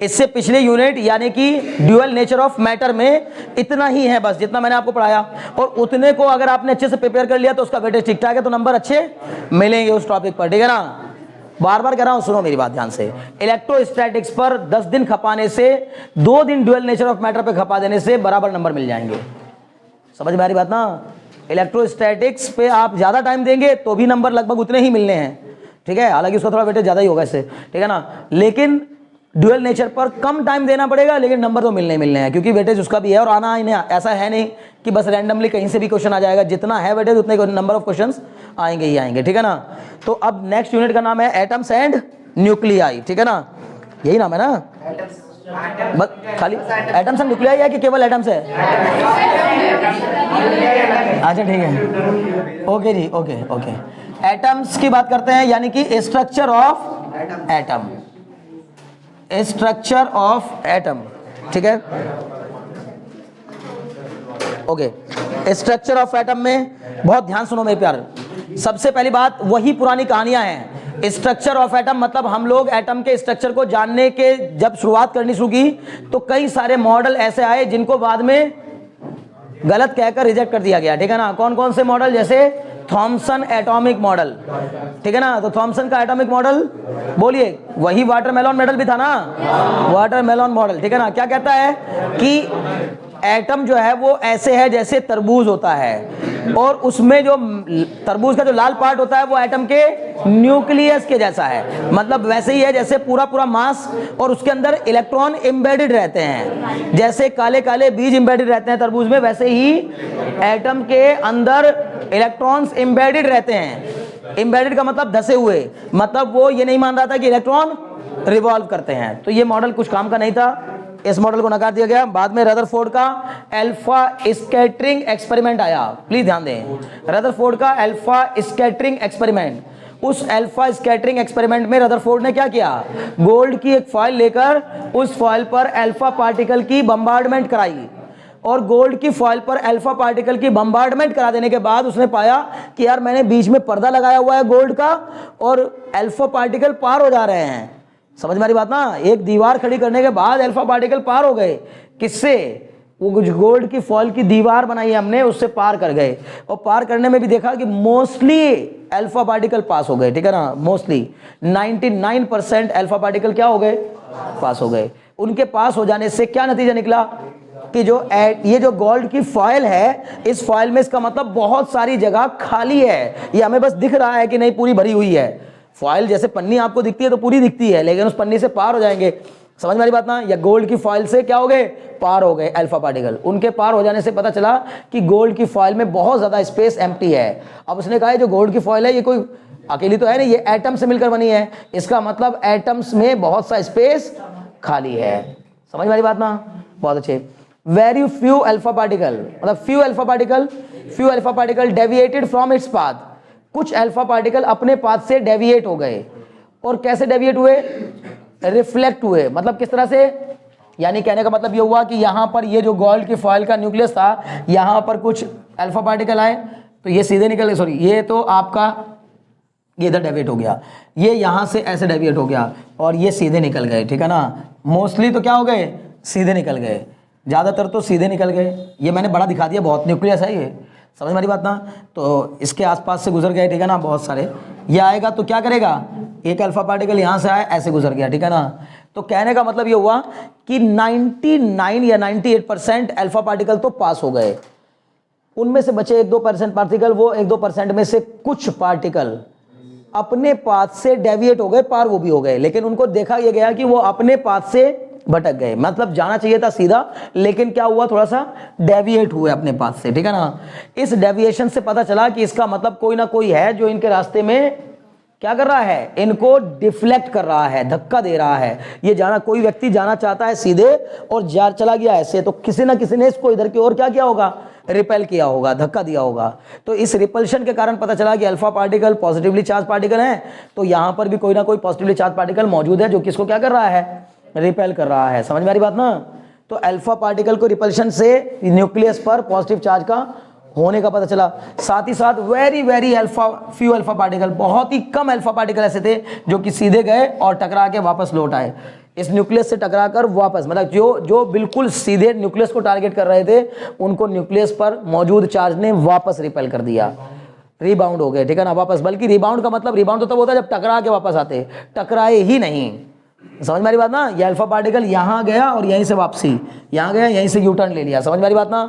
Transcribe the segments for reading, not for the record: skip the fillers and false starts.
इससे पिछले यूनिट यानी कि ड्यूअल नेचर ऑफ मैटर में इतना ही है बस, जितना मैंने आपको पढ़ाया, और उतने को अगर आपने अच्छे से प्रिपेयर कर लिया तो उसका वेटेज ठीक ठाक है, तो नंबर अच्छे मिलेंगे उस टॉपिक पर, ठीक है ना। बार बार कह रहा हूं, सुनो मेरी बात ध्यान से। इलेक्ट्रोस्टैटिक्स पर 10 दिन खपाने से 2 दिन ड्यूअल नेचर ऑफ मैटर पे खपा देने से बराबर नंबर मिल जाएंगे। समझ में आ रही बात ना। इलेक्ट्रोस्टैटिक्स पे आप ज्यादा टाइम देंगे तो भी नंबर लगभग उतने ही मिलने हैं, ठीक है, हालांकि उसका थोड़ा वेटेज ज्यादा ही होगा इससे, ठीक है ना। लेकिन ड्यूअल नेचर पर कम टाइम देना पड़ेगा, लेकिन नंबर तो मिलने ही मिलने हैं, क्योंकि वेटेज उसका भी है और आना ही नहीं, ऐसा है नहीं कि बस रैंडमली कहीं से भी क्वेश्चन आ जाएगा। जितना है वेटेज उतने नंबर ऑफ क्वेश्चंस आएंगे ही आएंगे, ठीक है ना। तो अब नेक्स्ट यूनिट का नाम है एटम्स एंड न्यूक्लियाई, ठीक है ना, यही नाम है ना। बस खाली एटम्स एंड न्यूक्लियाई है कि केवल एटम्स है? अच्छा ठीक है, ओके जी, ओके ओके। एटम्स की बात करते हैं, यानी कि structure of atom, structure of atom, ठीक है, ओके। स्ट्रक्चर ऑफ एटम में बहुत ध्यान सुनो मेरे प्यार। सबसे पहली बात, वही पुरानी कहानियां हैं। स्ट्रक्चर ऑफ एटम मतलब हम लोग एटम के स्ट्रक्चर को जानने के जब शुरुआत करनी शुरू की तो कई सारे मॉडल ऐसे आए जिनको बाद में गलत कहकर रिजेक्ट कर दिया गया, ठीक है ना। कौन कौन से मॉडल? जैसे थॉमसन एटॉमिक मॉडल, ठीक है ना। तो थॉमसन का एटॉमिक मॉडल बोलिए, वही वाटरमेलन मॉडल भी था ना, वाटरमेलन मॉडल, ठीक है ना। क्या कहता है कि एटम जो है वो ऐसे है जैसे तरबूज होता है, और उसमें जो तरबूज का जो लाल पार्ट होता है वो एटम के न्यूक्लियस के जैसा है, मतलब वैसे ही है जैसे पूरा पूरा मास, और उसके अंदर इलेक्ट्रॉन एम्बेडेड रहते हैं। जैसे काले काले बीज एम्बेडेड रहते हैं तरबूज में, वैसे ही एटम के अंदर इलेक्ट्रॉन्स एम्बेडेड रहते हैं। एम्बेडेड का मतलब धसे हुए, मतलब वो ये नहीं मान रहा था कि इलेक्ट्रॉन रिवॉल्व करते हैं। तो ये मॉडल कुछ काम का नहीं था, इस मॉडल को नकार दिया गया। बाद में रदरफोर्ड का अल्फा स्कैटरिंग एक्सपेरिमेंट आया, प्लीज ध्यान दें, रदरफोर्ड का अल्फा स्कैटरिंग एक्सपेरिमेंट। उस अल्फा स्कैटरिंग एक्सपेरिमेंट में रदरफोर्ड ने क्या किया, गोल्ड की एक फॉइल लेकर उस फॉइल पर अल्फा पार्टिकल की बम्बार्डमेंट कराई, और गोल्ड की फॉइल पर अल्फा पार्टिकल की बम्बार्डमेंट करा देने के बाद उसने पाया कि यार मैंने बीच में पर्दा लगाया हुआ है गोल्ड का, और अल्फा पार्टिकल पार हो जा रहे हैं। समझ में आ रही बात ना। एक दीवार खड़ी करने के बाद अल्फा पार्टिकल पार हो गए, किससे? वो कुछ गोल्ड की फॉइल की दीवार बनाई हमने, उससे पार कर गए, और पार करने में भी देखा कि मोस्टली अल्फा पार्टिकल पास हो गए, ठीक है ना। मोस्टली 99% अल्फा पार्टिकल क्या हो गए, पास हो गए। उनके पास हो जाने से क्या नतीजा निकला कि ये जो गोल्ड की फॉइल है, इस फॉइल में इसका मतलब बहुत सारी जगह खाली है। ये हमें बस दिख रहा है कि नहीं पूरी भरी हुई है। फॉइल जैसे पन्नी आपको दिखती है तो पूरी दिखती है, लेकिन उस पन्नी से पार हो जाएंगे। समझ में आ रही बात ना। या गोल्ड की फॉइल से क्या हो गए, पार हो गए अल्फा पार्टिकल। उनके पार हो जाने से पता चला कि गोल्ड की फॉइल में बहुत ज्यादा स्पेस एम्प्टी है। अब उसने कहा जो गोल्ड की फॉइल है ये कोई अकेली तो है नहीं, ये एटम से मिलकर बनी है, इसका मतलब एटम्स में बहुत सा स्पेस खाली है। समझ में आ रही बात ना, बहुत अच्छे। वेरी फ्यू अल्फा पार्टिकल, मतलब few alpha particle deviated from its path. कुछ अल्फा पार्टिकल अपने पाथ से डेविएट हो गए, और कैसे डेविएट हुए, रिफ्लेक्ट हुए। मतलब किस तरह से, यानी कहने का मतलब ये हुआ कि यहां पर ये जो गोल्ड की फॉइल का न्यूक्लियस था, यहां पर कुछ अल्फा पार्टिकल आए तो ये सीधे निकल गए, सॉरी ये तो आपका ये इधर डेविएट हो गया, ये यहां से ऐसे डेविएट हो गया, और ये सीधे निकल गए, ठीक है ना। मोस्टली तो क्या हो गए, सीधे निकल गए, ज्यादातर तो सीधे निकल गए। ये मैंने बड़ा दिखा दिया, बहुत न्यूक्लियस है ये, समझ में आ रही बात ना। तो इसके आसपास से गुजर गए, ठीक है ना, बहुत सारे। ये आएगा तो क्या करेगा, एक अल्फा पार्टिकल यहां से आया ऐसे गुजर गया, ठीक है ना। तो कहने का मतलब ये हुआ कि 99 या 98% अल्फा पार्टिकल तो पास हो गए। उनमें से बचे 1-2% पार्टिकल, वो 1-2% में से कुछ पार्टिकल अपने पाथ से डेविएट हो गए, पार वो भी हो गए, लेकिन उनको देखा यह गया कि वो अपने पाथ से भटक गए। मतलब जाना चाहिए था सीधा, लेकिन क्या हुआ, थोड़ा सा डेविएट हुए अपने पाथ से, ठीक है ना। इस डेविएशन से पता चला कि इसका मतलब कोई ना कोई है जो इनके रास्ते में क्या कर रहा है, इनको डिफ्लेक्ट कर रहा है, धक्का दे रहा है। ये जाना, कोई व्यक्ति जाना चाहता है सीधे और चला गया ऐसे, तो किसी ना किसी ने इसको इधर की ओर क्या किया होगा, रिपेल किया होगा, धक्का दिया होगा। तो इस रिपल्शन के कारण पता चला कि alpha particle positively charge particle है, तो यहां पर भी कोई ना कोई पॉजिटिवली चार्ज पार्टिकल मौजूद है जो किसको क्या कर रहा है, रिपेल कर रहा है। समझ में आ रही बात ना। तो अल्फा पार्टिकल को रिपल्शन से न्यूक्लियस पर पॉजिटिव चार्ज का होने का पता चला। साथ ही साथ वेरी फ्यू अल्फा पार्टिकल, बहुत ही कम अल्फा पार्टिकल ऐसे थे जो कि सीधे गए और टकरा के वापस लौट आए। इस न्यूक्लियस से टकराकर वापस, मतलब जो बिल्कुल सीधे न्यूक्लियस को टारगेट कर रहे थे उनको न्यूक्लियस पर मौजूद चार्ज ने वापस रिपेल कर दिया, रिबाउंड हो गए, ठीक है ना, वापस। बल्कि रिबाउंड का मतलब, रिबाउंड तो तब होता है जब टकरा के वापस आते, टकराए ही नहीं। समझ में आ रही बात ना? ये अल्फा पार्टिकल यहाँ गया और यहीं से वापसी, यहाँ गया यहीं से यू टर्न ले लिया। समझ में आ रही बात ना?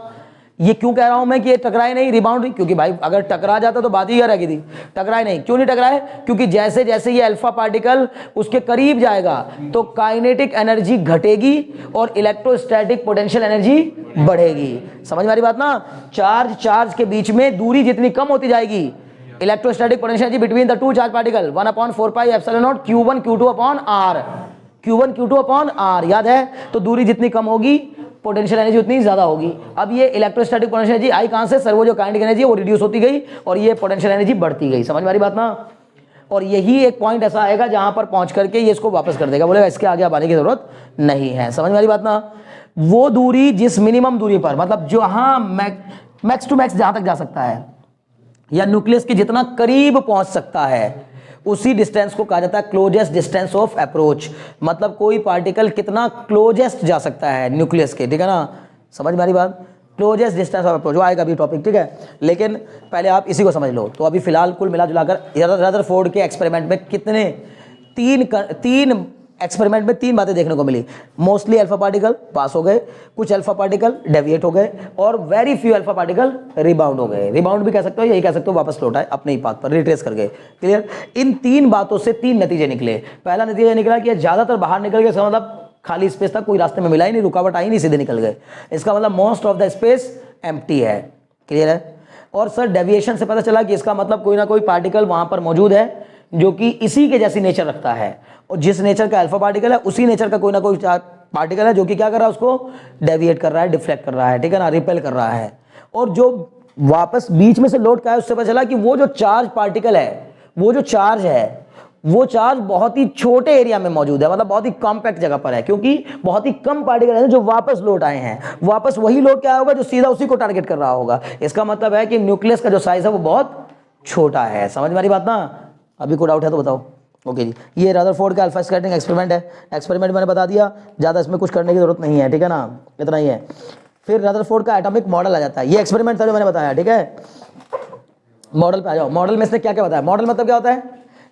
ये क्यों कह रहा हूं मैं कि ये टकराए नहीं, रिबाउंड, क्योंकि भाई अगर टकरा जाता तो बात ही क्या रह गई थी, टकराए नहीं। क्यों नहीं टकराए? क्योंकि जैसे जैसे ये अल्फा पार्टिकल उसके करीब जाएगा तो काइनेटिक एनर्जी घटेगी और इलेक्ट्रोस्टैटिक पोटेंशियल एनर्जी बढ़ेगी। समझ में आ रही बात ना? चार्ज के बीच में दूरी जितनी कम होती जाएगी, electrostatic potential energy between the two charge particle 1/4 pi epsilon naught Q1 Q2 upon R, Q1 Q2 upon R, याद है? तो दूरी जितनी कम होगी पोटेंशियल एनर्जी उतनी ज्यादा होगी। अब ये इलेक्ट्रोस्टैटिक पोटेंशियल एनर्जी आई कहां से? सर वो जो काइनेटिक एनर्जी है वो रिड्यूस होती गई और ये पोटेंशियल एनर्जी बढ़ती गई। समझ में आ रही बात ना? और यही एक पॉइंट ऐसा आएगा जहां पर पहुंच करके ये इसको वापस कर देगा, बोलेगा इसके आगे अब आने की जरूरत नहीं है। समझ में आ रही बात ना? वो दूरी जिस मिनिमम दूरी पर, मतलब जहां मैक्स टू मैक्स जहां तक जा सकता है या न्यूक्लियस के जितना करीब पहुंच सकता है, उसी डिस्टेंस को कहा जाता है क्लोजेस्ट डिस्टेंस ऑफ अप्रोच। मतलब कोई पार्टिकल कितना क्लोजेस्ट जा सकता है न्यूक्लियस के, ठीक है ना? समझ में आ रही बात? क्लोजेस्ट डिस्टेंस ऑफ अप्रोच, वो आएगा अभी टॉपिक, ठीक है? लेकिन पहले आप इसी को समझ लो। तो अभी फिलहाल कुल मिला जुलाकर रदरफोर्ड के एक्सपेरिमेंट में कितने, तीन एक्सपेरिमेंट में तीन बातें देखने को मिली। मोस्टली अल्फा पार्टिकल पास हो गए, कुछ अल्फा पार्टिकल डेविएट हो गए और very few alpha particle rebound हो गए। रिबाउंड भी कह सकते हो, यही कह सकते हो वापस लौटा है अपने ही पाथ पर, रिट्रेस कर गए। क्लियर? इन तीन बातों से तीन नतीजे निकले। पहला नतीजा निकला कि ज्यादातर बाहर निकल गए, मतलब खाली स्पेस था, कोई रास्ते में मिला ही नहीं, रुकावट आई नहीं, सीधे निकल गए। इसका मतलब most of the space empty है। क्लियर है? और सर डेविएशन से पता चला कि इसका मतलब कोई ना कोई पार्टिकल वहां पर मौजूद है जो कि इसी के जैसी नेचर रखता है, और जिस नेचर का अल्फा पार्टिकल है उसी नेचर का कोई ना कोई पार्टिकल है जो कि क्या कर रहा है, उसको डेविएट कर रहा है, डिफ्लेक्ट कर रहा है, ठीक है ना, रिपेल कर रहा है। और जो वापस बीच में से लौट का है उससे पता चला कि वो जो चार्ज पार्टिकल है, वो जो चार्ज है, वो चार्ज बहुत ही छोटे एरिया में मौजूद है, मतलब बहुत ही कॉम्पैक्ट जगह पर है, क्योंकि बहुत ही कम पार्टिकल है जो वापस लौट आए हैं। वापस वही लौट के आया होगा जो सीधा उसी को टारगेट कर रहा होगा। इसका मतलब है कि न्यूक्लियस का जो साइज है वो बहुत छोटा है। समझ में आ रही बात ना? अभी कोई डाउट है तो बताओ। ओके जी, ये रदरफोर्ड का अल्फा स्कैटरिंग एक्सपेरिमेंट है। एक्सपेरिमेंट मैंने बता दिया, ज़्यादा इसमें कुछ करने की जरूरत नहीं है, ठीक है ना, इतना ही है। फिर रदरफोर्ड का एटॉमिक मॉडल आ जाता है। ये एक्सपेरिमेंट था जो मैंने बताया, ठीक है। मॉडल पे आ जाओ। मॉडल में इसने क्या क्या बताया? मॉडल मतलब क्या होता है?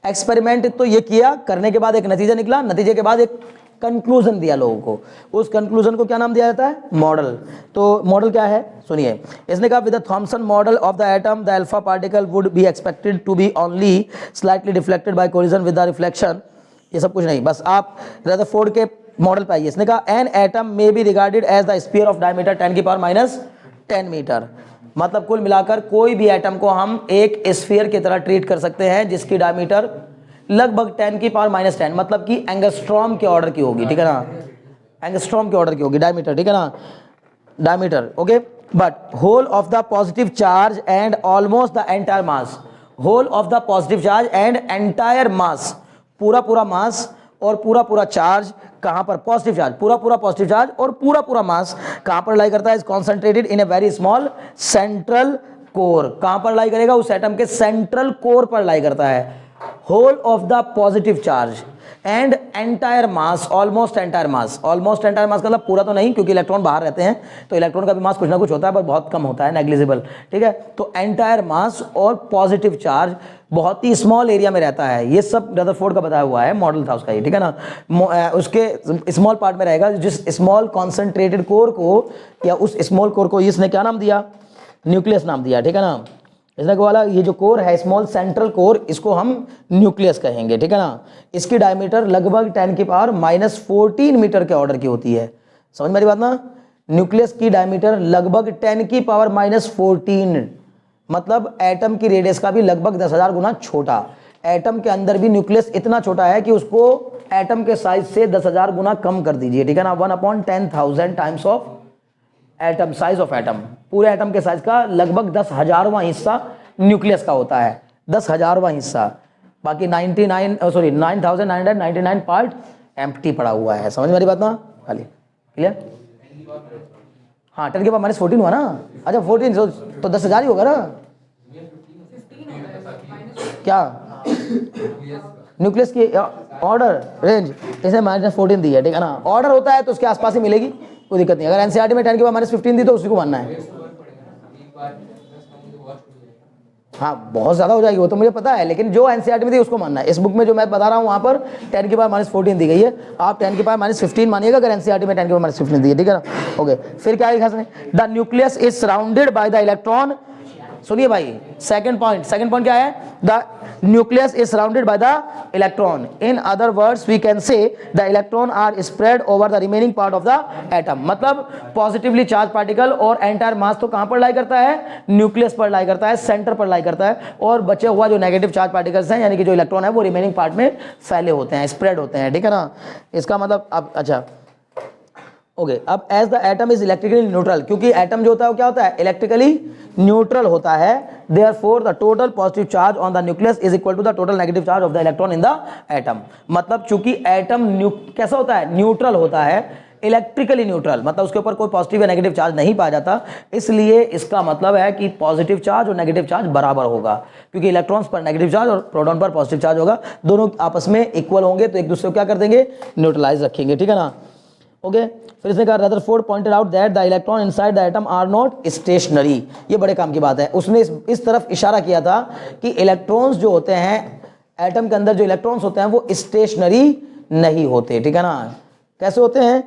एक्सपेरिमेंट तो ये किया, करने के बाद एक नतीजा निकला, नतीजे के बाद एक कंक्लूजन दिया लोगों को। उस कंक्लूजन को क्या नाम दिया जाता है? मॉडल। तो मॉडल क्या है सुनिए। इसने कहा with the Thomson model of the atom the alpha particle would be expected to be only slightly deflected by collision with the reflection. ये सब कुछ नहीं, बस आप रदरफोर्ड के मॉडल पे आइए। इसने कहा an atom may be regarded as the sphere of diameter 10⁻⁻10 metre. मतलब कुल मिलाकर कोई भी एटम को हम एक स्फीयर की तरह ट्रीट कर सकते हैं जिसकी डायमीटर लगभग 10⁻⁻10, मतलब कि एंगस्ट्रॉम के ऑर्डर की होगी, ठीक है ना, एंगस्ट्रॉम के ऑर्डर की होगी डायमीटर, ठीक है ना, diameter. Okay, but whole of the positive charge and almost the entire mass, whole of the positive charge and entire mass, पूरा मास और पूरा चार्ज कहां पर? पॉजिटिव चार्ज, पूरा पॉजिटिव चार्ज और पूरा मास कहां पर लाई करता है? Is concentrated in a very small central core. कहां पर लाई करेगा? उस एटम के सेंट्रल कोर पर लाई करता है। Whole of the positive charge and entire mass, almost entire mass. Almost entire mass मतलब पूरा तो नहीं, क्योंकि इलेक्ट्रॉन बाहर रहते हैं तो इलेक्ट्रॉन का भी मास कुछ ना कुछ होता है, पर बहुत कम होता है, नेग्लिजिबल, ठीक है। तो एंटायर मास और पॉजिटिव चार्ज बहुत ही स्मॉल एरिया में रहता है। ये सब रदरफोर्ड का बताया हुआ है, मॉडल था उसका ये, ठीक है ना। उसके स्मॉल पार्ट में रहेगा, जिस स्मॉल कॉन्सेंट्रेटेड कोर को या उस स्मॉल कोर को इसने क्या नाम दिया? न्यूक्लियस नाम दिया, ठीक है ना। इसने बोला ये जो कोर है स्मॉल सेंट्रल कोर, इसको हम न्यूक्लियस कहेंगे, ठीक है ना। इसकी डायमीटर लगभग 10⁻⁻14 मीटर के ऑर्डर की होती है। समझ मेरी बात ना? न्यूक्लियस की डायमीटर लगभग 10⁻⁻14, मतलब एटम की रेडियस का भी लगभग 10,000 गुना छोटा। एटम के अंदर भी न्यूक्लियस इतना छोटा है कि उसको एटम के साइज से 10,000 गुना कम कर दीजिए, ठीक है ना। 1/10,000 times of atom, size of atom, पूरे एटम के साइज का लगभग 10,000वां हिस्सा न्यूक्लियस का होता है, 10,000वां हिस्सा। बाकी 9,999 पार्ट एम्प्टी पड़ा हुआ है। समझ में आ रही बात ना? खाली क्लियर? हाँ, 10⁻⁻14 हुआ ना। अच्छा 14 तो 10,000 ही होगा ना क्या? न्यूक्लियस की ऑर्डर रेंज इसे -14 दी है, ठीक है ना। ऑर्डर होता है तो उसके आसपास ही मिलेगी, कोई दिक्कत नहीं। अगर एनसीईआरटी में 10 की पावर -15 दी तो उसी को मानना है। हाँ बहुत ज़्यादा हो जाएगी वो तो मुझे पता है, लेकिन जो एनसीईआरटी में थी उसको मानना है। इस बुक में जो मैं बता रहा हूँ वहाँ पर 10 की पावर -14 दी गई है, आप 10 की पावर -15 मानिएगा अगर एनसीईआरटी में 10 की पावर -15 दी है, ठीक है ना। ओके, फिर क्या लिखा है, the nucleus is surrounded by the electron. सुनिए भाई, सेकंड पॉइंट क्या है, the nucleus is surrounded by the electron. In other words we can say the electron are spread over the remaining part of the atom. मतलब positively charge particle और entire mass तो कहां पर lie करता है, nucleus पर lie करता है, सेंटर पर लाई करता है, और बचे हुआ जो नेगेटिव चार्ज पार्टिकल्स हैं यानी कि जो इलेक्ट्रॉन है वो रिमेनिंग पार्ट में फैले होते हैं, स्प्रेड होते हैं, ठीक है ना। इसका मतलब अब अच्छा ओके, अब as the atom is electrically neutral, क्योंकि एटम जो होता है वो क्या होता है, इलेक्ट्रिकली न्यूट्रल होता है। Therefore the total positive charge on the nucleus is equal to the total negative charge of the electron in the atom. मतलब चूंकि एटम कैसा होता है, न्यूट्रल होता है, इलेक्ट्रिकली न्यूट्रल, मतलब उसके ऊपर कोई पॉजिटिव या नेगेटिव चार्ज नहीं पाया जाता, इसलिए इसका मतलब है कि पॉजिटिव चार्ज और नेगेटिव चार्ज बराबर होगा, क्योंकि इलेक्ट्रॉन्स पर नेगेटिव चार्ज और प्रोटॉन पर पॉजिटिव चार्ज होगा, दोनों आपस में इक्वल होंगे तो एक दूसरे को क्या कर देंगे, न्यूट्रलाइज रखेंगे, ठीक है ना। ओके, फिर इसने कहा Rutherford pointed out that the electron inside the atom are not stationary. ये बड़े काम की बात है, उसने इस तरफ इशारा किया था कि इलेक्ट्रॉन्स जो होते हैं एटम के अंदर, जो इलेक्ट्रॉन्स होते हैं वो स्टेशनरी नहीं होते, ठीक है ना। कैसे होते हैं,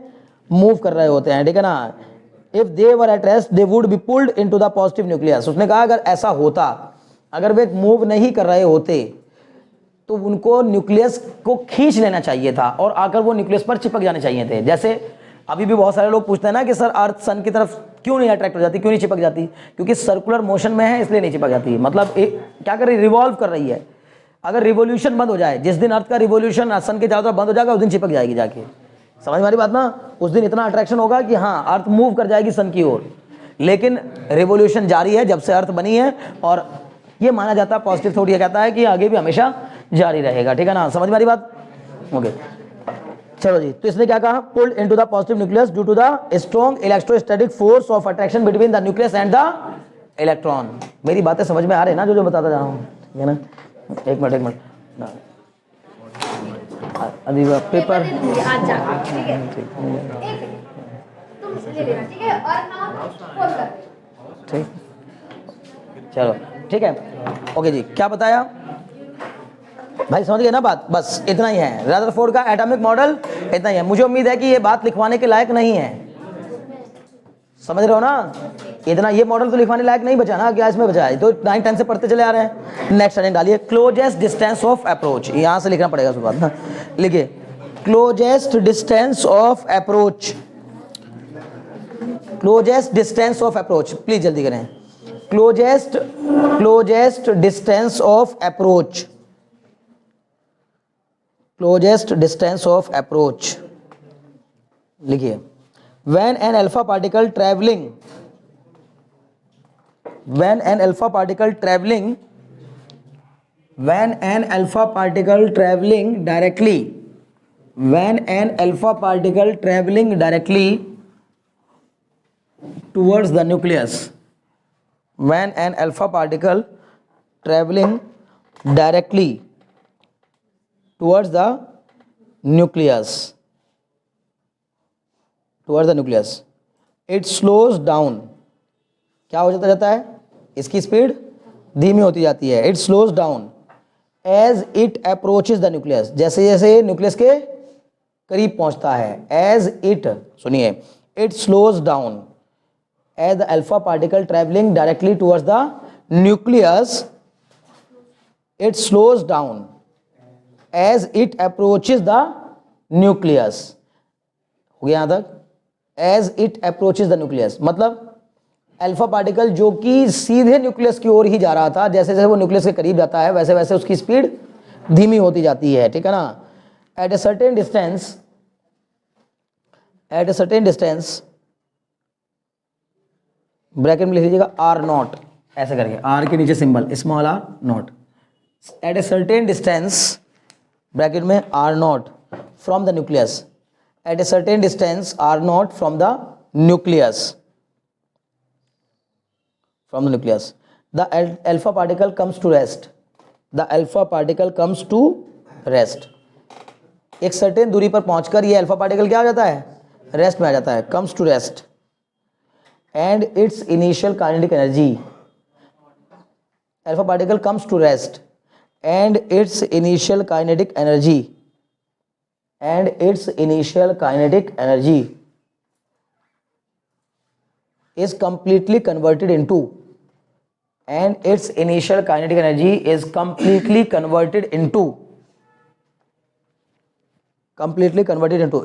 मूव कर रहे होते हैं, ठीक है ना। If they were at rest they would be pulled into the positive nucleus. उसने कहा अगर ऐसा होता, अगर वे मूव नहीं कर रहे होते तो उनको न्यूक्लियस को खींच लेना चाहिए था और आकर वो न्यूक्लियस पर चिपक जाने चाहिए थे। जैसे अभी भी बहुत सारे लोग पूछते हैं ना कि सर अर्थ सन की तरफ क्यों नहीं अट्रैक्ट हो जाती, क्यों नहीं चिपक जाती, क्योंकि सर्कुलर मोशन में है इसलिए नहीं चिपक जाती। मतलब क्या कर रही, रिवॉल्व कर रही है। अगर रिवोल्यूशन बंद हो जाए, जिस दिन अर्थ का रिवोल्यूशन सन के चारों तरफ बंद हो जाएगा उस दिन चिपक जाएगी जाके, समझ मारी बात ना। उस दिन इतना अट्रैक्शन होगा कि हाँ अर्थ मूव कर जाएगी सन की ओर, लेकिन रिवोल्यूशन जारी है जब से अर्थ बनी है, और ये माना जाता है, पॉजिटिव थॉट ये कहता है कि आगे भी हमेशा जारी रहेगा, ठीक है ना। समझ में आ रही बात, ओके चलो जी। तो इसने क्या कहा, pulled into the positive nucleus due to the strong electrostatic force of attraction between the nucleus and the electron. मेरी बातें समझ में आ रही है ना, जो बताता जा रहा हूँ, ठीक है ना। एक मिनट अभी पेपर ठीक, चलो ठीक है, ओके जी। क्या बताया भाई, समझ गए ना बात, बस इतना ही है। रदरफोर्ड का एटॉमिक मॉडल इतना ही है। मुझे उम्मीद है कि ये बात लिखवाने के लायक नहीं है, समझ रहे हो ना। इतना ये मॉडल तो लिखवाने लायक नहीं बचा ना, क्या इसमें बचा है, तो 9 10 से पढ़ते चले आ रहे हैं। नेक्स्ट हेडिंग डालिए, क्लोजेस्ट डिस्टेंस ऑफ अप्रोच। यहां से लिखना पड़ेगा सुबह ना, लिखिए closest distance of approach, closest distance of approach, please जल्दी करें। Closest distance of approach, closest distance of approach लिखिए। when an alpha particle traveling when an alpha particle traveling directly towards the nucleus, when an alpha particle traveling directly towards the nucleus, it slows down। क्या हो जाता है, इसकी speed धीमी होती जाती है। it slows down as it approaches the nucleus, जैसे जैसे न्यूक्लियस के करीब पहुंचता है। as it, सुनिए, it slows down as the alpha particle traveling directly towards the nucleus, it slows down as it approaches the nucleus। हो गया यहां तक, as it approaches the nucleus, मतलब अल्फा पार्टिकल जो कि सीधे न्यूक्लियस की ओर ही जा रहा था, जैसे जैसे वो न्यूक्लियस के करीब जाता है वैसे वैसे उसकी स्पीड धीमी होती जाती है, ठीक है ना। At a certain distance bracket में लिख लीजिएगा आर नॉट, ऐसे करके आर के नीचे symbol small r not. At a certain distance bracket में r not from the nucleus, at a certain distance r naught from the nucleus, the alpha particle comes to rest, the alpha particle comes to rest. एक certain दूरी पर पहुंचकर ये alpha particle क्या हो जाता है, रेस्ट में आ जाता है, comes to rest and its initial kinetic energy, alpha particle comes to rest and its initial kinetic energy is completely converted into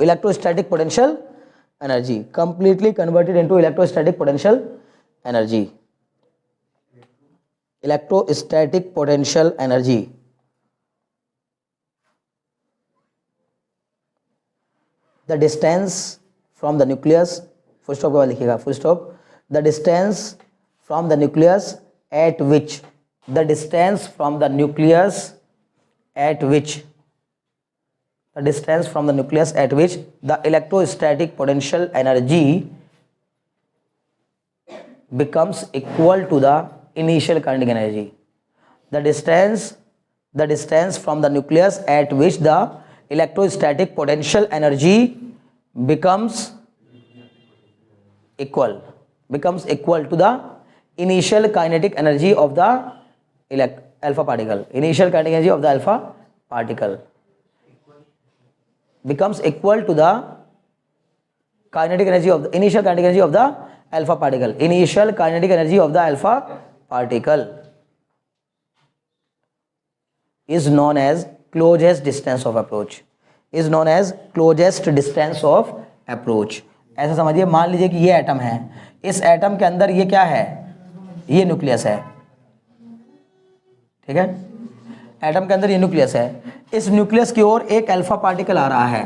electrostatic potential energy, completely converted into electrostatic potential energy. The distance from the nucleus, full stop के बाद लिखिएगा, full stop, the distance from the nucleus at which the electrostatic potential energy becomes equal to the initial kinetic energy. The distance from the nucleus at which the electrostatic potential energy becomes equal to the initial kinetic energy of the alpha particle. Initial kinetic energy of the alpha particle becomes equal to the kinetic energy of the initial kinetic energy of the alpha particle. Initial kinetic energy of the alpha particle is known as closest distance of approach. ऐसा समझिए, मान लीजिए कि ये atom है, इस atom के अंदर ये क्या है, ये न्यूक्लियस है, ठीक है, एटम के अंदर ये न्यूक्लियस है, इस न्यूक्लियस की ओर एक अल्फा पार्टिकल आ रहा है,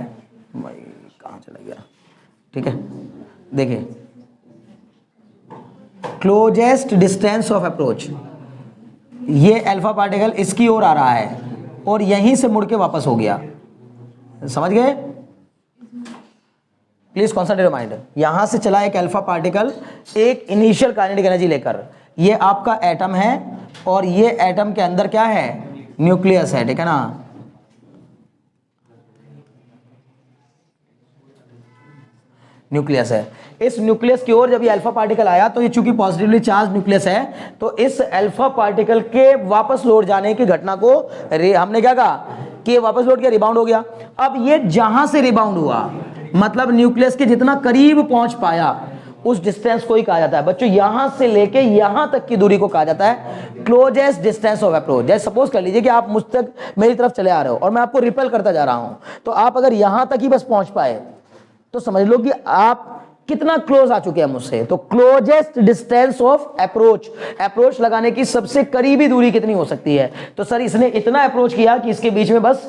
भाई कहाँ चला गया, ठीक है, देखिए क्लोजेस्ट डिस्टेंस ऑफ अप्रोच, ये अल्फा पार्टिकल इसकी ओर आ रहा है और यहीं से मुड़ के वापस हो गया, समझ गए, प्लीज कॉन्सेंट्रेट योर माइंड। यहां से चला एक अल्फा पार्टिकल एक इनिशियल काइनेटिक एनर्जी लेकर, ये आपका एटम है और ये एटम के अंदर क्या है, न्यूक्लियस है, ठीक है ना, न्यूक्लियस है, इस न्यूक्लियस की ओर जब ये अल्फा पार्टिकल आया तो ये चूंकि पॉजिटिवली चार्ज न्यूक्लियस है तो इस अल्फा पार्टिकल के वापस लौट जाने की घटना को हमने क्या कहा कि ये वापस लौट गया, रिबाउंड हो गया। अब ये जहां से रिबाउंड हुआ मतलब न्यूक्लियस के जितना करीब पहुंच पाया उस डिस्टेंस को ही कहा जाता है बच्चों, यहां से लेके यहां तक की दूरी को कहा जाता है क्लोजेस्ट डिस्टेंस ऑफ अप्रोच। जैसे सपोज कर लीजिए कि आप मुझ तक मेरी तरफ चले आ रहे हो और मैं आपको रिपेल करता जा रहा हूं, तो आप अगर यहां तक ही बस पहुंच पाए तो समझ लो कि आप कितना क्लोज आ चुके हैं मुझसे। तो closest distance of approach, approach लगाने की सबसे करीबी दूरी कितनी हो सकती है, तो सर इसने इतना अप्रोच किया कि इसके बीच में बस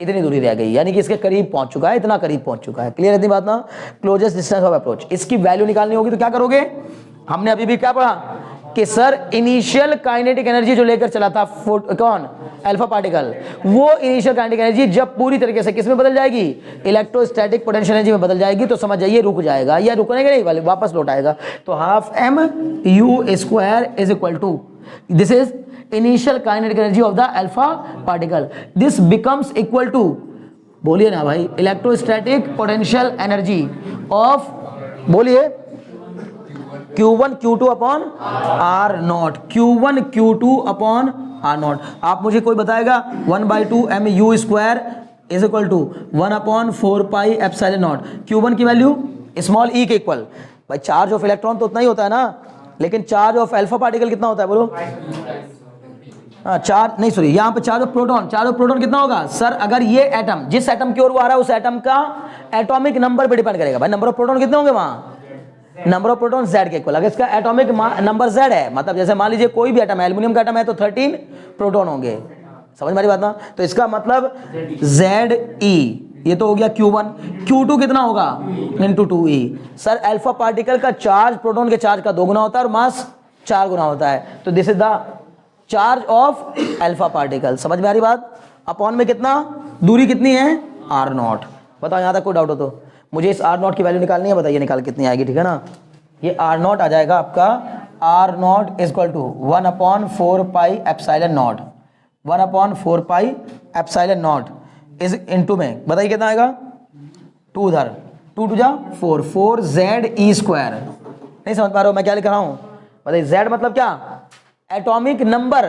इतनी दूरी रह गई, यानी कि इसके करीब पहुंच चुका है, इतना करीब पहुंच चुका है। क्लियर है इतनी बात ना, क्लोजेस्ट डिस्टेंस ऑफ अप्रोच। इसकी वैल्यू निकालनी होगी तो क्या करोगे, हमने अभी भी क्या पढ़ा कि सर इनिशियल काइनेटिक एनर्जी जो लेकर चला था कौन, अल्फा पार्टिकल, वो इनिशियल काइनेटिक एनर्जी जब पूरी तरीके से किस में बदल जाएगी, इलेक्ट्रोस्टैटिक पोटेंशियल एनर्जी में बदल जाएगी, तो समझ जाइए रुक जाएगा या रुकने के नहीं वापस लौट आएगा। तो half M you square is equal to, this is initial kinetic energy of the alpha particle, this becomes equal to, बोलिए ना भाई, इलेक्ट्रोस्टैटिक पोटेंशियल एनर्जी ऑफ, बोलिए Q1 Q2 upon R naught, Q1 Q2 upon R naught. आप मुझे कोई बताएगा 1/2 mu square is equal to 1/4 pi epsilon naught, Q1 की value small ई के इक्वल, भाई चार्ज ऑफ इलेक्ट्रॉन तो उतना ही होता है ना, लेकिन चार्ज ऑफ अल्फा पार्टिकल कितना होता है बोलो, चार्ज नहीं सॉरी यहाँ पे चार्ज ऑफ प्रोटॉन कितना होगा सर, अगर ये एटम जिस एटम की ओर वो आ रहा है उस एटम का एटॉमिक नंबर पे डिपेंड करेगा, भाई नंबर ऑफ प्रोटॉन कितने होंगे वहां, नंबर ऑफ प्रोटॉन Z के इक्वल। अगर इसका एटॉमिक नंबर Z है, मतलब जैसे मान लीजिए कोई भी एटम है, एल्युमिनियम का एटम है तो 13 प्रोटॉन होंगे, समझ मेरी बात ना, तो इसका मतलब ZE, ये तो हो गया Q1, Q2 कितना होगा into 2E। Sir alpha particle का चार्ज प्रोटॉन के चार्ज का 2 गुना होता है और मास 4 गुना होता है, तो this is the charge of alpha particle, समझ में आ रही बात। अपॉन में कितना, दूरी कितनी है R0, बताओ यहाँ तक कोई डाउट हो तो, मुझे इस R0 की वैल्यू निकालनी है, बताइए निकाल कितनी आएगी, ठीक है ना, ये R0 आ जाएगा आपका, R0 is equal to 1/4 pi epsilon naught, 1/4 pi epsilon naught is into में बताइए कितना आएगा 2 उधर 2 टू जा 4 4 जेड ई स्क्वायर। नहीं समझ पा रहे हो मैं क्या लिख रहा हूं? बताइए जेड मतलब क्या एटॉमिक नंबर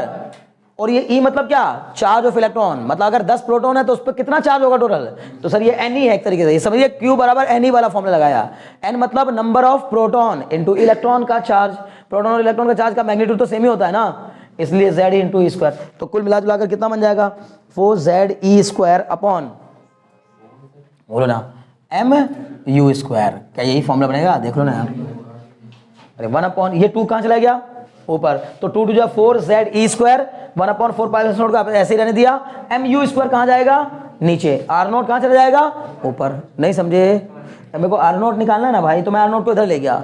और ये ई मतलब क्या चार्ज ऑफ इलेक्ट्रॉन। मतलब अगर 10 प्रोटॉन है तो उस पर कितना चार्ज होगा टोटल? तो सर ये एन ही है एक तरीके से। ये समझिए क्यू बराबर एन ही वाला फॉर्मूला लगाया। एन मतलब number of proton into electron का चार्ज। प्रोटॉन और इलेक्ट्रॉन का चार्ज का मैग्नीट्यूड तो सेम ही होता है ना, इसलिए जेड इनटू ई स्क्वायर। तो कुल मिला जुलाकर कितना बन जाएगा 4 जेड ई स्क्वायर अपॉन बोलो ना एम यू स्क्वायर। क्या यही फॉर्मूला बनेगा? देख लो ना यार। अरे 1 अपॉन ये 2 कहां चला गया ऊपर, तो 2 टू जा 4 जेड ई स्क्वायर 1 अपॉन 4 पाई नोट का ऐसे ही रहने दिया। एम यू स्क्वायर कहां जाएगा नीचे, आर नोट कहां चला जाएगा ऊपर। नहीं समझे? मेरे को आर नोट निकालना है ना भाई, तो मैं आर नोट को इधर ले गया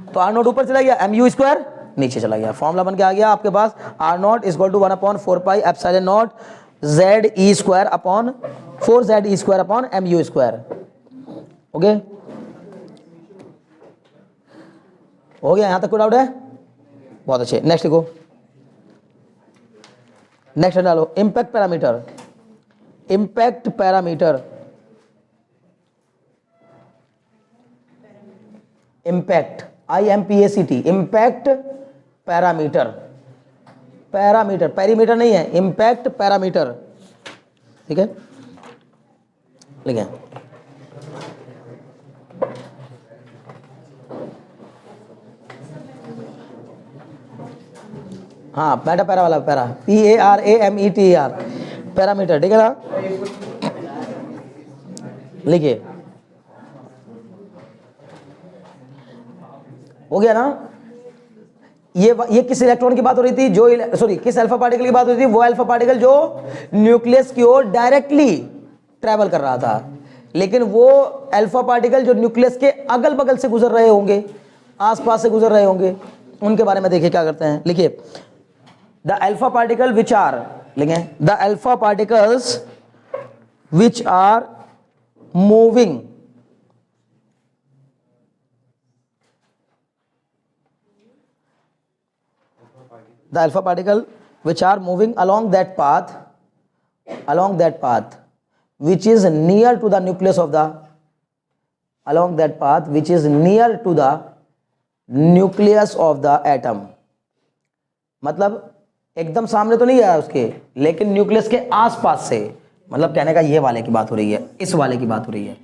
तो आर नोट ऊपर चला गया, एम यू स्क्वायर नीचे चला गया। फॉर्मूला बन के आ गया आपके पास r not is equal to 1 upon 4 pi epsilon not Z E square upon 4 z E square upon m you square. Okay हो गया? यहां तक कोई डाउट है? बहुत अच्छे। नेक्स्ट लिखो, नेक्स्ट डालो impact parameter. Impact parameter, impact IMPACT impact parameter. Parameter perimeter नहीं है, इंपैक्ट पैरामीटर। ठीक है लिखें हाँ पैरा पैरा वाला पैरा PARAMETER पैरामीटर। ठीक है ना? लिखिए हो गया ना? ये किस इलेक्ट्रॉन की बात हो रही थी? जो सॉरी किस अल्फा पार्टिकल की बात हो रही थी? वो अल्फा पार्टिकल जो न्यूक्लियस की ओर डायरेक्टली ट्रैवल कर रहा था, लेकिन वो अल्फा पार्टिकल जो न्यूक्लियस के अगल बगल से गुजर रहे होंगे, आसपास से गुजर रहे होंगे, उनके बारे में देखिए क्या करते हैं। लिखिए the alpha particle which are, लिखें the alpha particles which are moving the alpha particle which are moving along that path which is near to the nucleus of the along that path which is near to the nucleus of the atom। मतलब एकदम सामने तो नहीं आया उसके, लेकिन nucleus के आसपास से। मतलब कहने का ये वाले की बात हो रही है, इस वाले की बात हो रही है।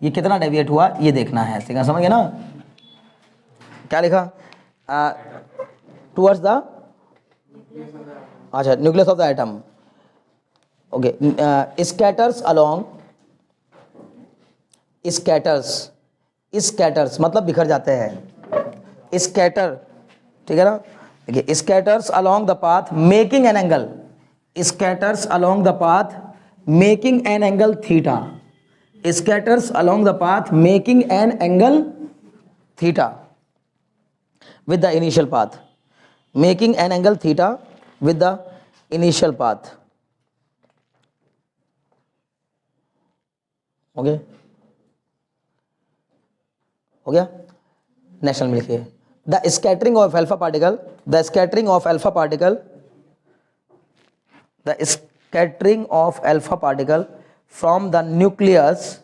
ये कितना डेविएट हुआ ये देखना है। समझ गए ना? क्या लिखा? टुवर्ड्स द अच्छा nucleus of the atom. Okay scatters along, scatters मतलब बिखर जाते हैं। स्कैटर ठीक है ना? देखिए scatters along the path making an angle, scatters along the path making an angle theta, scatters along the path making an angle theta with the initial path, making an angle theta with the initial path। Okay हो गया? Next में लिखिए the scattering of alpha particle, the scattering of alpha particle, the scattering of alpha particle from the nucleus,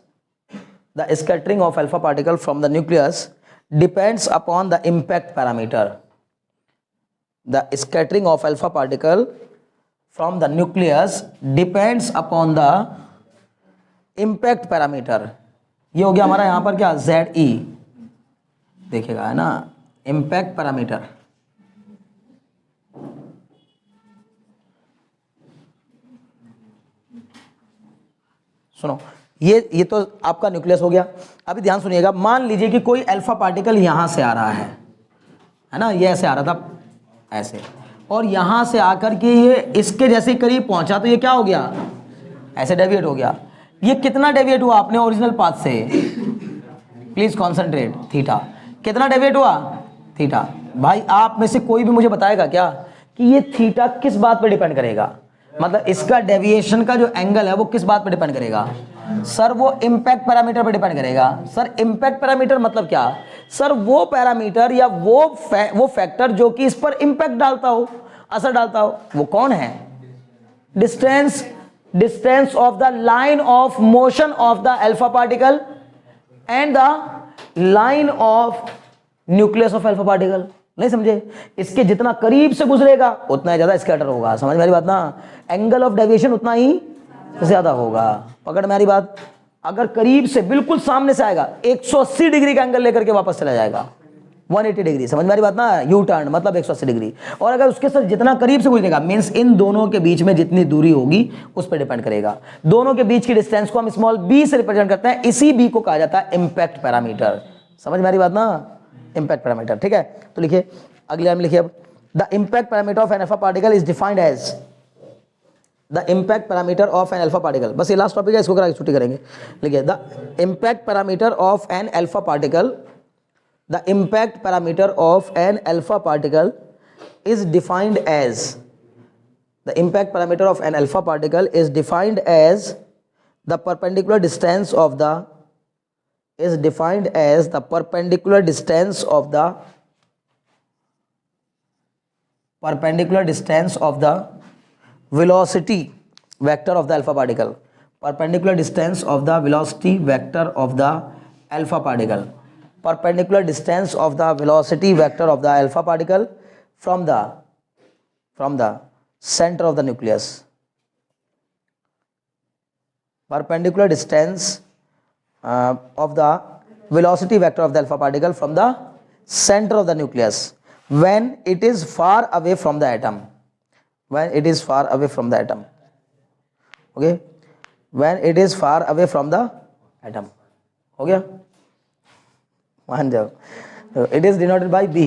the scattering of alpha particle from the nucleus depends upon the impact parameter। The scattering of alpha particle from the nucleus depends upon the impact parameter। ये हो गया हमारा यहाँ पर क्या ZE देखिएगा है ना, impact parameter। सुनो ये तो आपका न्यूक्लियस हो गया। अभी ध्यान सुनिएगा, मान लीजिए कि कोई अल्फा पार्टिकल यहां से आ रहा है ना, ये ऐसे आ रहा था ऐसे, और यहां से आकर के ये इसके जैसे करीब पहुंचा तो ये क्या हो गया? ऐसे डेविएट हो गया। ये कितना डेविएट हुआ अपने ओरिजिनल पाथ से? Please concentrate, theta. कितना डेविएट हुआ? थीटा। भाई आप में से कोई भी मुझे बताएगा क्या कि ये थीटा किस बात पर डिपेंड करेगा? मतलब इसका डेविएशन का जो एंगल है वो किस बात पर डिपेंड करेगा? सर वो इम्पैक्ट पैरामीटर पर डिपेंड करेगा। सर इम्पैक्ट पैरामीटर मतलब क्या? सर वो पैरामीटर या वो फैक्टर जो कि इस पर इम्पैक्ट डालता हो, असर डालता हो, वो कौन है? Distance distance of the line of motion of the alpha particle and the line of nucleus of alpha particle। नहीं समझे? इसके जितना करीब से गुजरेगा उतना ही ज्यादा स्कैटर होगा। समझ मेरी बात ना? एंगल ऑफ डेविएशन उतना ही ज्यादा होगा। पकड़ मेरी बात? अगर करीब से बिल्कुल सामने से आएगा 180 डिग्री का एंगल लेकर के वापस चला जाएगा 180 डिग्री। समझ मेरी बात ना? यू टर्न मतलब 180 डिग्री। और अगर उसके साथ जितना करीब से गुजरेगा मींस इन दोनों के बीच में जितनी दूरी होगी उस पर डिपेंड करेगा। दोनों के बीच की डिस्टेंस को हम स्मॉल बी से रिप्रेजेंट करते हैं। इसी बी को कहा जाता है इंपैक्ट पैरामीटर। समझ मेरी बात ना? Impact parameter. ठीक है, तो लिखिए अगले लाइन में लिखिए अब the impact parameter of an alpha particle is defined as the impact parameter of an alpha particle. बस ये लास्ट टॉपिक है, इसको करा के छुट्टी करेंगे। लिखिए the impact parameter of an alpha particle, the impact parameter of an alpha particle is defined as the impact parameter of an alpha particle is defined as the perpendicular distance of the is defined as the perpendicular distance of the velocity vector of the alpha particle, perpendicular distance of the velocity vector of the alpha particle, perpendicular distance of the velocity vector of the alpha particle from the center of the nucleus, perpendicular distance of the velocity vector of the alpha particle from the center of the nucleus when it is far away from the atom, when it is far away from the atom, okay, when it is far away from the atom। हो गया? मान जाओ। it is denoted by b,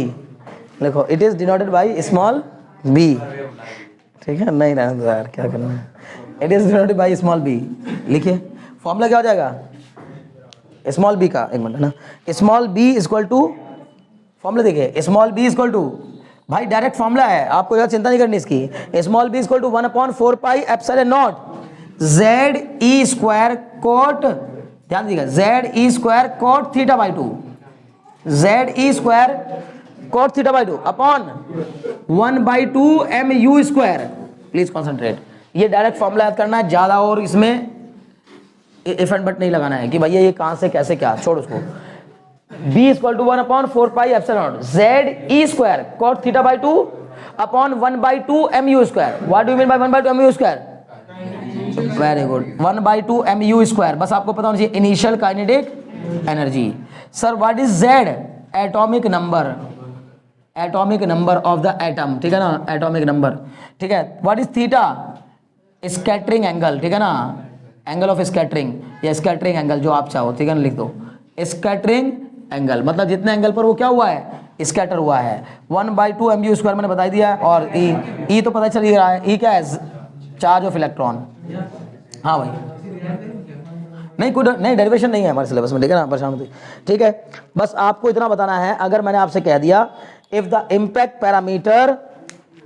लिखो it is denoted by small b। ठीक है, नहीं रहने दो यार, क्या करना है। it is denoted by small b। लिखिए फॉर्मूला क्या हो जाएगा स्मॉल बी का, एक मिनट ना, small B equal to, formula देखिए स्मॉल बी इक्वल टू, भाई डायरेक्ट फॉर्मूला है, आपको यार चिंता नहीं करनी इसकी। Small B equal to 1/4 pi epsilon not Z E square cot, ध्यान दीजिएगा, Z E square cot theta by 2, Z E square cot theta by 2 upon 1/2 M you square. Please concentrate, ये डायरेक्ट फॉर्मूला याद करना है, ज्यादा और इसमें if and but नहीं लगाना है कि भैया ये कहां से कैसे क्या, छोड़ उसको। b equal to 1/4 pi epsilon not Z E square cot theta by 2 upon 1/2 M you square. What do you mean by 1/2 M you square? Very good, 1/2 M you square. बस आपको पता होना चाहिए initial kinetic energy. Sir what is Z? Atomic number, atomic number of the atom, ठीक है ना, atomic number. ठीक है, what is theta? Scattering angle, ठीक है ना, एंगल ऑफ स्कैटरिंग या स्कैटरिंग एंगल जो आप चाहो, ठीक है ना, लिख दो स्कैटरिंग एंगल, मतलब जितने एंगल पर वो क्या हुआ है, स्कैटर हुआ है। 1/2 एम यू स्क्वायर मैंने बता दिया। और ई तो पता चल ही रहा है, ई क्या है, चार्ज ऑफ इलेक्ट्रॉन। हाँ भाई, नहीं कुछ नहीं, डेरिवेशन नहीं है हमारे सिलेबस में, ठीक है ना, परेशान होती। ठीक है, बस आपको इतना बताना है, अगर मैंने आपसे कह दिया if the impact parameter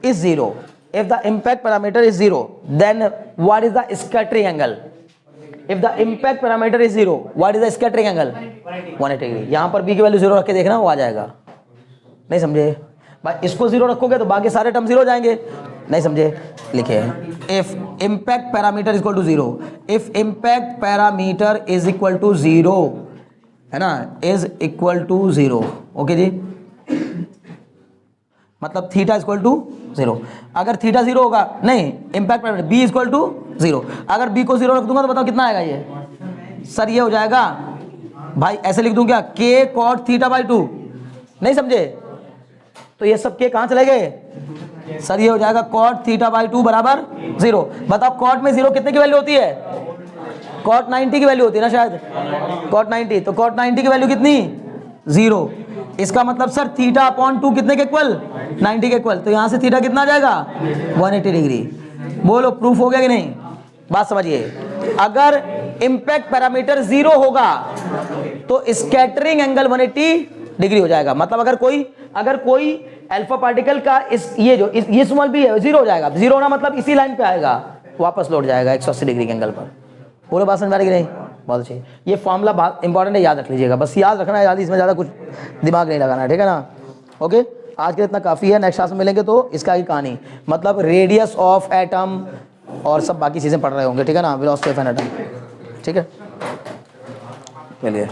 is 0, if the impact parameter is 0 then what is the scattering angle? if the impact parameter is 0 what is the scattering angle? 180 degree. यहां पर b की वैल्यू 0 रख के देखना, वो आ जाएगा। नहीं समझे भाई? इसको 0 रखोगे तो बाकी सारे टर्म 0 हो जाएंगे। नहीं समझे? लिखे if impact parameter is equal to 0, if impact parameter is equal to 0 है ना, is equal to 0, ओके जी, मतलब थीटा इक्वल टू 0। अगर थीटा 0 होगा, नहीं impact parameter B equal to 0, अगर बी को 0 रख दूंगा तो बताओ कितना आएगा ये? सर ये हो जाएगा भाई, ऐसे लिख दूं क्या, के कॉट थीटा बाई 2। नहीं समझे? तो ये सब के कहां चले गए? सर ये हो जाएगा कॉट थीटा बाई 2 बराबर 0। बताओ कॉट में 0 कितने की वैल्यू होती है? कॉट 90 की वैल्यू होती है ना शायद, कॉट 90। तो कॉट 90 की वैल्यू कितनी? 0। इसका मतलब सर थीटा अपॉन 2 कितने के इक्वल? 90 के इक्वल। तो यहां से थीटा कितना आ जाएगा? 180 डिग्री। बोलो प्रूफ हो गया कि नहीं? बात समझिए, अगर इंपैक्ट पैरामीटर 0 होगा तो स्कैटरिंग एंगल 180 डिग्री हो जाएगा। मतलब अगर कोई अल्फा पार्टिकल का ये स्मॉल बी है, 0 हो जाएगा। 0 होना मतलब इसी लाइन पे आएगा, वापस लौट जाएगा 180 डिग्री के एंगल पर। पूरे बात समझ आ रही कि नहीं? बहुत अच्छी। ये फॉर्मूला बहुत इंपॉर्टेंट है, याद रख लीजिएगा, बस याद रखना है, याद, इसमें ज़्यादा कुछ दिमाग नहीं लगाना है, ठीक है ना। ओके, आज के लिए इतना काफ़ी है, नेक्स्ट क्लास में मिलेंगे तो इसका ही कहानी, मतलब रेडियस ऑफ एटम, और सब बाकी चीज़ें पढ़ रहे होंगे, ठीक है ना, वेलोसिटी ऑफ एन एटम, ठीक है। चलिए